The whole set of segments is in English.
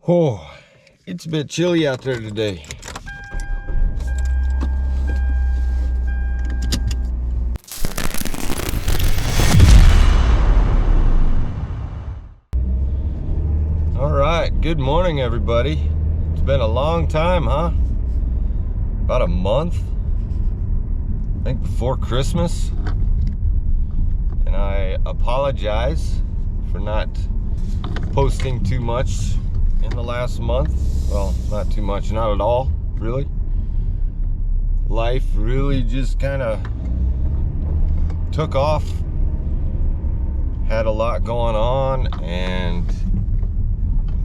Oh, it's a bit chilly out there today. All right, good morning, everybody. It's been a long time, huh? About a month, I think, before Christmas. And I apologize for not posting too much in the last month. Well, not too much, not at all, really. Life really just kind of took off. Had a lot going on and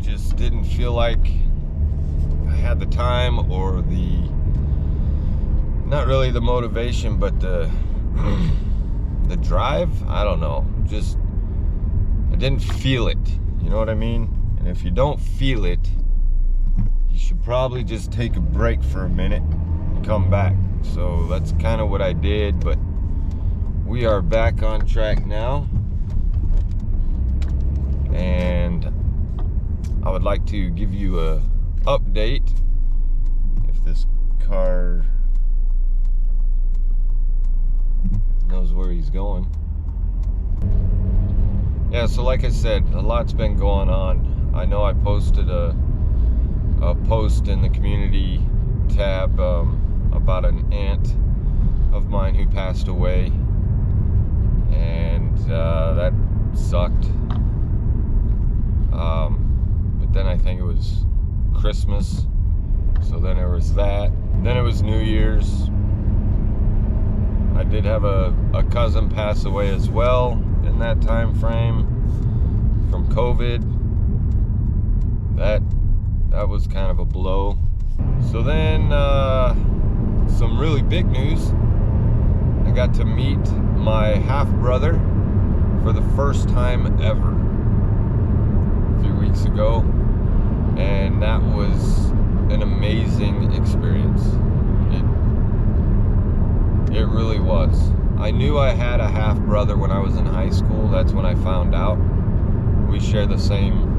just didn't feel like I had the time or not really the motivation, but the drive. I don't know, just I didn't feel it, you know what I mean? And if you don't feel it, you should probably just take a break for a minute and come back. So that's kind of what I did, but we are back on track now. And I would like to give you a update. If this car knows where he's going. Yeah, so like I said, a lot's been going on. I know I posted a post in the community tab about an aunt of mine who passed away, and that sucked. But then I think it was Christmas, so then there was that. Then it was New Year's. I did have a cousin pass away as well in that time frame from COVID. That was kind of a blow. So then some really big news. I got to meet my half-brother for the first time ever a few weeks ago, and that was an amazing experience. It really was. I knew I had a half-brother when I was in high school. That's when I found out. We share the same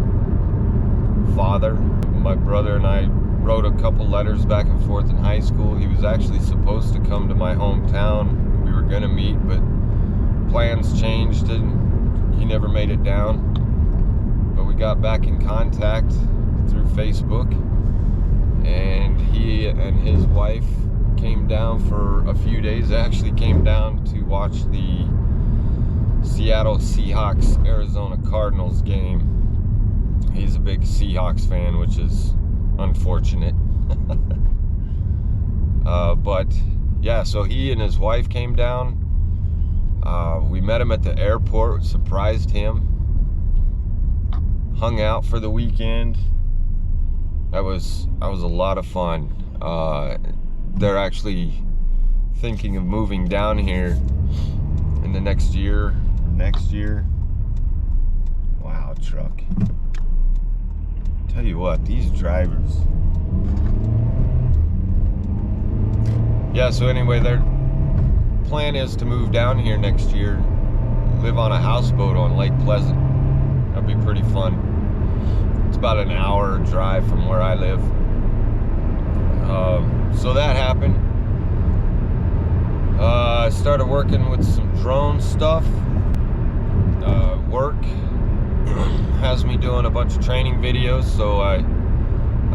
father. My brother and I wrote a couple letters back and forth in high school. He was actually supposed to come to my hometown. We were gonna meet, but plans changed and he never made it down. But we got back in contact through Facebook, and he and his wife came down for a few days. They actually came down to watch the Seattle Seahawks Arizona Cardinals game. He's a big Seahawks fan, which is unfortunate. But yeah, so he and his wife came down. We met him at the airport, surprised him, hung out for the weekend. That was a lot of fun. They're actually thinking of moving down here in the next year. Wow, truck. Tell you what, these drivers. Yeah, so anyway, their plan is to move down here next year, live on a houseboat on Lake Pleasant. That'd be pretty fun. It's about an hour drive from where I live. So that happened. I started working with some drone stuff. Work has me doing a bunch of training videos, so I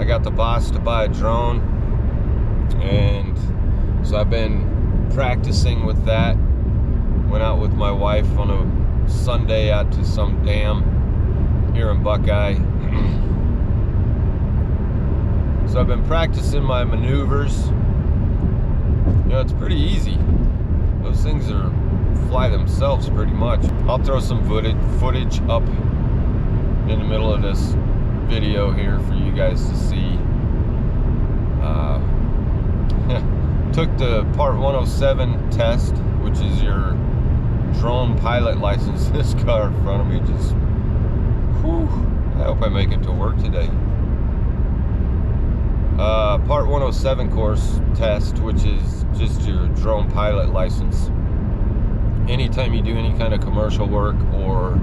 got the boss to buy a drone, and so I've been practicing with that. Went out with my wife on a Sunday out to some dam here in Buckeye. So I've been practicing my maneuvers. You know, it's pretty easy. Those things fly themselves pretty much. I'll throw some footage up in the middle of this video here for you guys to see. Took the Part 107 test, which is your drone pilot license. This car in front of me just, whew, I hope I make it to work today. Part 107 course test, which is just your drone pilot license. Anytime you do any kind of commercial work or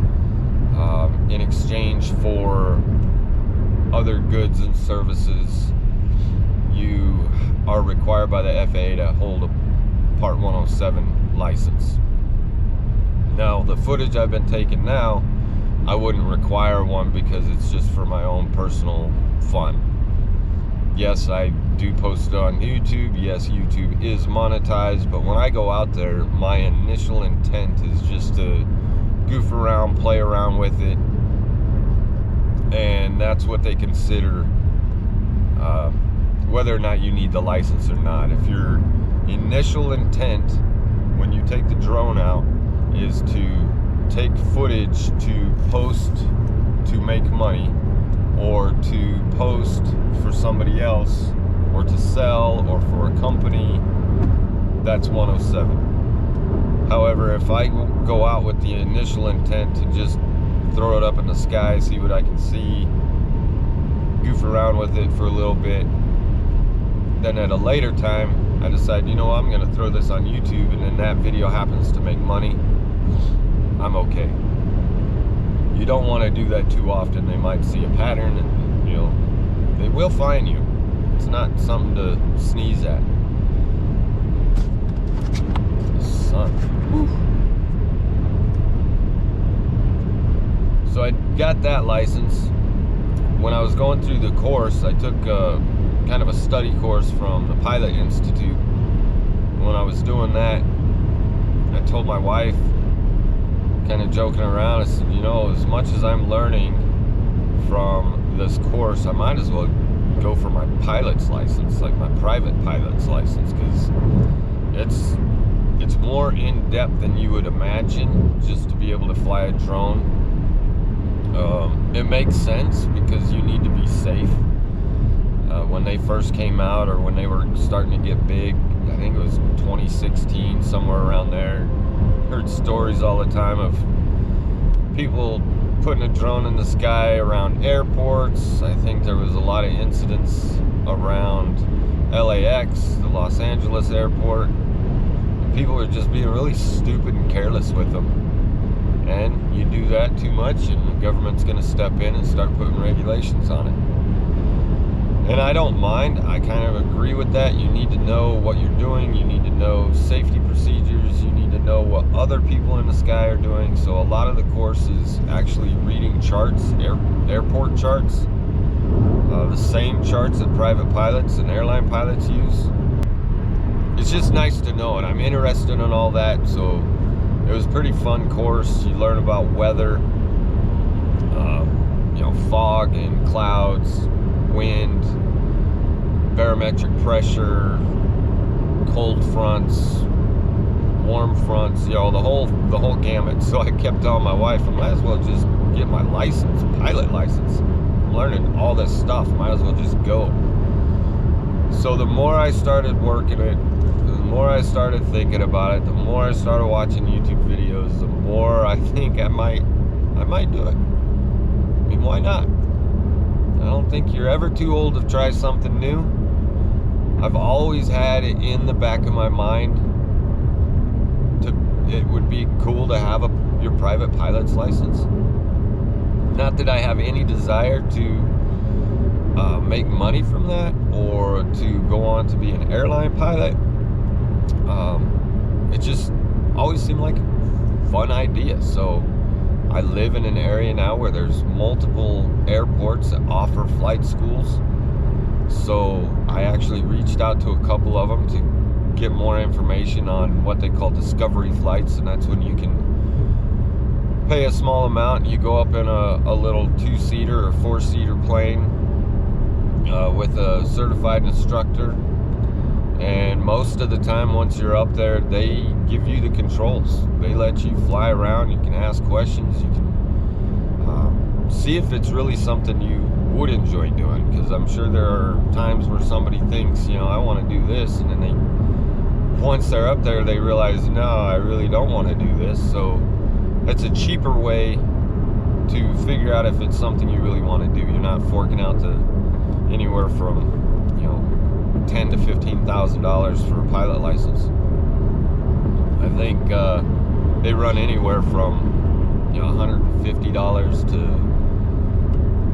in exchange for other goods and services, you are required by the FAA to hold a Part 107 license. Now, the footage I've been taking now, I wouldn't require one because it's just for my own personal fun. Yes, I do post it on YouTube. Yes, YouTube is monetized, but when I go out there, my initial intent is just to goof around, play around with it, and that's what they consider whether or not you need the license or not. If your initial intent when you take the drone out is to take footage to post to make money, or to post for somebody else, or to sell, or for a company, that's 107. However, if I go out with the initial intent to just throw it up in the sky, see what I can see, goof around with it for a little bit, then at a later time I decide, you know, I'm going to throw this on YouTube, and then that video happens to make money, I'm okay. You don't want to do that too often. They might see a pattern, and, you know, they will find you. It's not something to sneeze at. The sun. Whew. So I got that license. When I was going through the course, I took kind of a study course from the Pilot Institute. When I was doing that, I told my wife, kind of joking around, I said, you know, as much as I'm learning from this course, I might as well go for my pilot's license, like my private pilot's license, because it's more in depth than you would imagine, just to be able to fly a drone. It makes sense because you need to be safe. When they first came out, or when they were starting to get big, I think it was 2016, somewhere around there, heard stories all the time of people putting a drone in the sky around airports. I think there was a lot of incidents around LAX, the Los Angeles airport. People were just being really stupid and careless with them. And you do that too much, and the government's going to step in and start putting regulations on it. And I don't mind. I kind of agree with that. You need to know what you're doing. You need to know safety procedures. You need to know what other people in the sky are doing. So a lot of the course is actually reading charts, airport charts, the same charts that private pilots and airline pilots use. It's just nice to know, and I'm interested in all that. So it was a pretty fun course. You learn about weather, you know, fog and clouds, wind, barometric pressure, cold fronts, warm fronts, you know, the whole gamut. So I kept telling my wife, I might as well just get my license, pilot license. I'm learning all this stuff, might as well just go. So the more I started working it, the more I started thinking about it, the more I started watching YouTube videos, the more I think I might do it. I mean, why not? I don't think you're ever too old to try something new. I've always had it in the back of my mind it would be cool to have your private pilot's license. Not that I have any desire to make money from that, or to go on to be an airline pilot. It just always seemed like a fun idea. So I live in an area now where there's multiple airports that offer flight schools. So I actually reached out to a couple of them to get more information on what they call discovery flights, and that's when you can pay a small amount. You go up in a little 2-seater or 4-seater plane with a certified instructor, and most of the time once you're up there, they give you the controls. They let you fly around. You can ask questions. You can see if it's really something you would enjoy doing, because I'm sure there are times where somebody thinks, you know, I want to do this, and then once they're up there, they realize, no, I really don't want to do this. So it's a cheaper way to figure out if it's something you really want to do. You're not forking out to anywhere from, you know, $10,000 to $15,000 for a pilot license. I think they run anywhere from, you know, $150 to,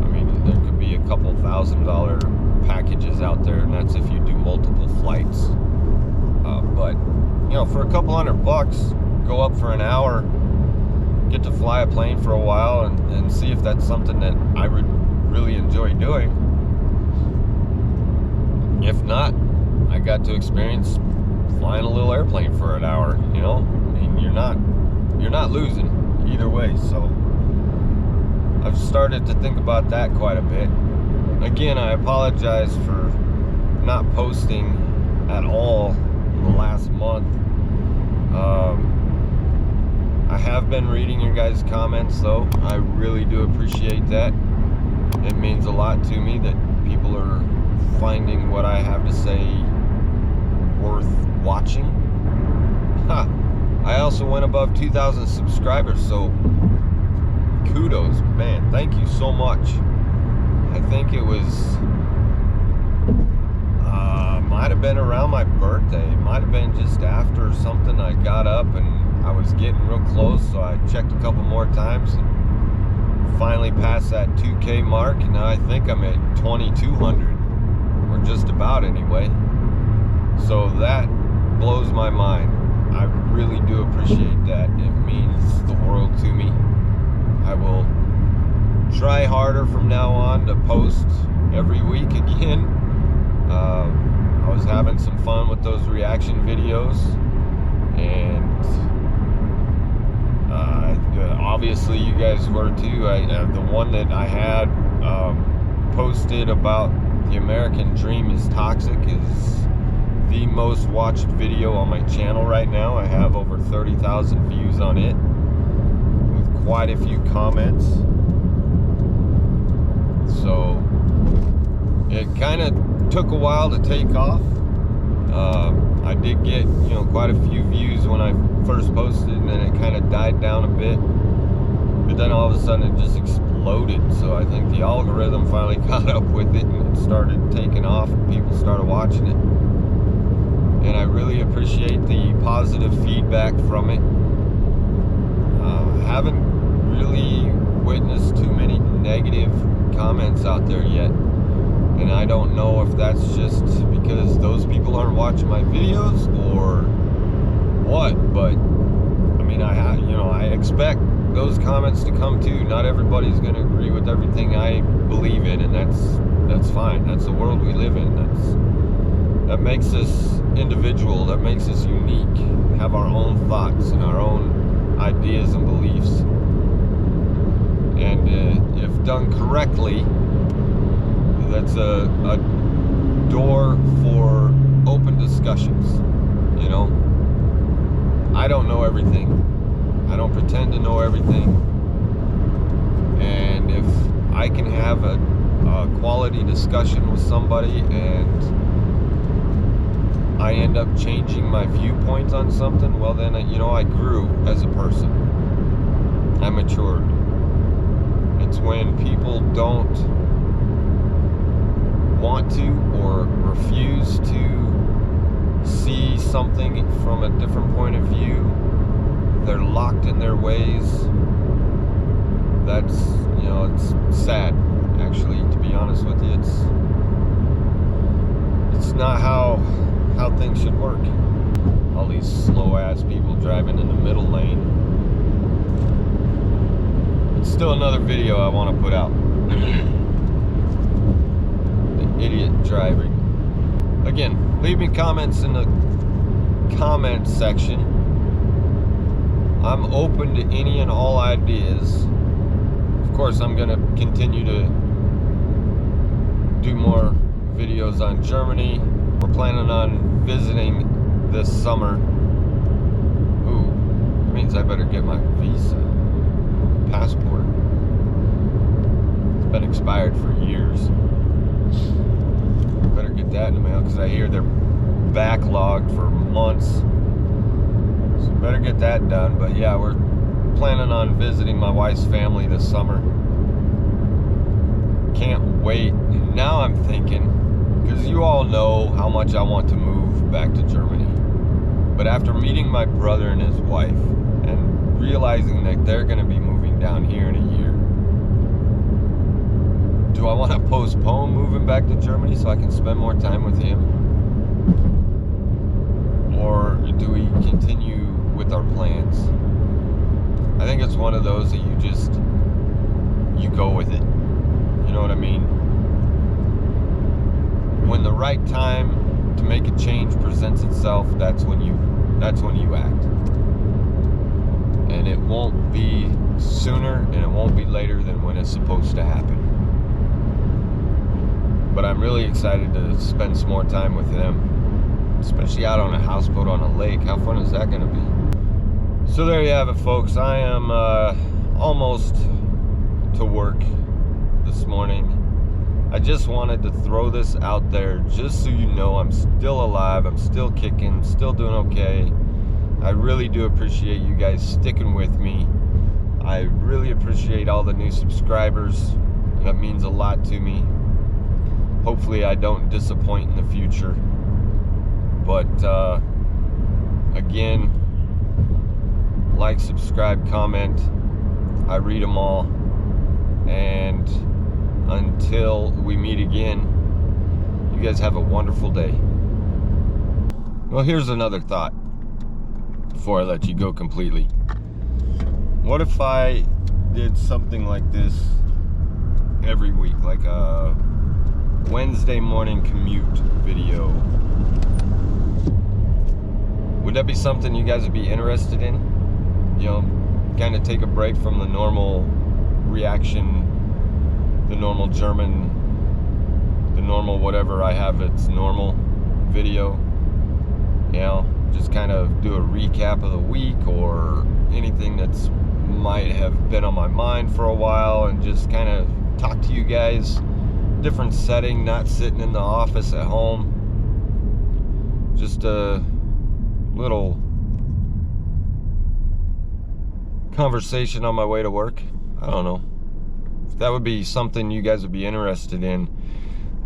I mean, there could be a couple $1,000 packages out there, and that's if you do multiple flights. But for a couple $100, go up for an hour, get to fly a plane for a while, and see if that's something that I would really enjoy doing. If not, I got to experience flying a little airplane for an hour. I mean, you're not losing either way. So I've started to think about that quite a bit. Again, I apologize for not posting at all in the last month. I have been reading your guys' comments, though. I really do appreciate that. It means a lot to me that people are finding what I have to say worth watching. I also went above 2,000 subscribers, so kudos, man. Thank you so much. I think it was might have been around my birthday, might have been just after something. I got up and I was getting real close, so I checked a couple more times and finally passed that 2K mark, and now I think I'm at 2,200, or just about anyway. So that blows my mind. I really do appreciate that. It means the world to me. I will try harder from now on to post every week again. I was having some fun with those reaction videos, and obviously you guys were too. The one that I had posted about the American Dream is Toxic is the most watched video on my channel right now. I have over 30,000 views on it, with quite a few comments. So it kind of took a while to take off. I did get quite a few views when I first posted, and then it kind of died down a bit, but then all of a sudden it just exploded. So I think the algorithm finally caught up with it, and it started taking off, and people started watching it. And I really appreciate the positive feedback from it. Haven't really witnessed too many negative comments out there yet, and I don't know if that's just because those people aren't watching my videos or what. But I mean, I expect those comments to come too. Not everybody's going to agree with everything I believe in, and that's fine. That's the world we live in. That makes us individual, that makes us unique, have our own thoughts and our own ideas and beliefs. And if done correctly, that's a door for open discussions. I don't know everything. I don't pretend to know everything. And if I can have a quality discussion with somebody and I end up changing my viewpoint on something, well then, I grew as a person. I matured. It's when people don't want to or refuse to see something from a different point of view, they're locked in their ways. That's, it's sad, actually, to be honest with you. It's not how things should work. All these slow ass people driving in the middle lane. It's still another video I want to put out. The idiot driving. Again, leave me comments in the comments section. I'm open to any and all ideas. Of course, I'm gonna continue to do more videos on Germany. We're planning on visiting this summer. Ooh, that means I better get my visa, passport. It's been expired for years. Better get that in the mail, because I hear they're backlogged for months. So better get that done. But yeah, we're planning on visiting my wife's family this summer. Can't wait. Now I'm thinking, because you all know how much I want to move back to Germany. But after meeting my brother and his wife and realizing that they're going to be moving down here in a year, do I want to postpone moving back to Germany so I can spend more time with him? Or do we continue with our plans? I think it's one of those that you go with it. You know what I mean? When the right time to make a change presents itself, that's when you act. And it won't be sooner and it won't be later than when it's supposed to happen. But I'm really excited to spend some more time with them, especially out on a houseboat on a lake. How fun is that going to be? So there you have it, folks. I am almost to work this morning. I just wanted to throw this out there just so you know I'm still alive, I'm still kicking, still doing okay. I really do appreciate you guys sticking with me. I really appreciate all the new subscribers. That means a lot to me. Hopefully I don't disappoint in the future. But again, like, subscribe, comment. I read them all. And until we meet again, you guys have a wonderful day. Well, here's another thought before I let you go completely. What if I did something like this every week, like a Wednesday morning commute video? Would that be something you guys would be interested in? You know, kind of take a break from the normal reaction, the normal German, the normal whatever I have, it's normal video. You know, just kind of do a recap of the week or anything that's might have been on my mind for a while, and just kind of talk to you guys. Different setting, not sitting in the office at home. Just a little conversation on my way to work. I don't know. If that would be something you guys would be interested in,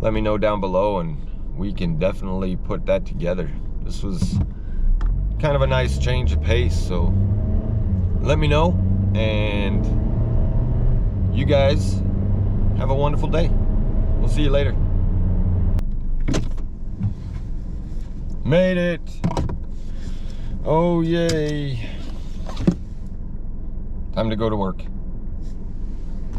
let me know down below and we can definitely put that together. This was kind of a nice change of pace, so let me know, and you guys have a wonderful day. We'll see you later. Made it. Oh, yay. Time to go to work.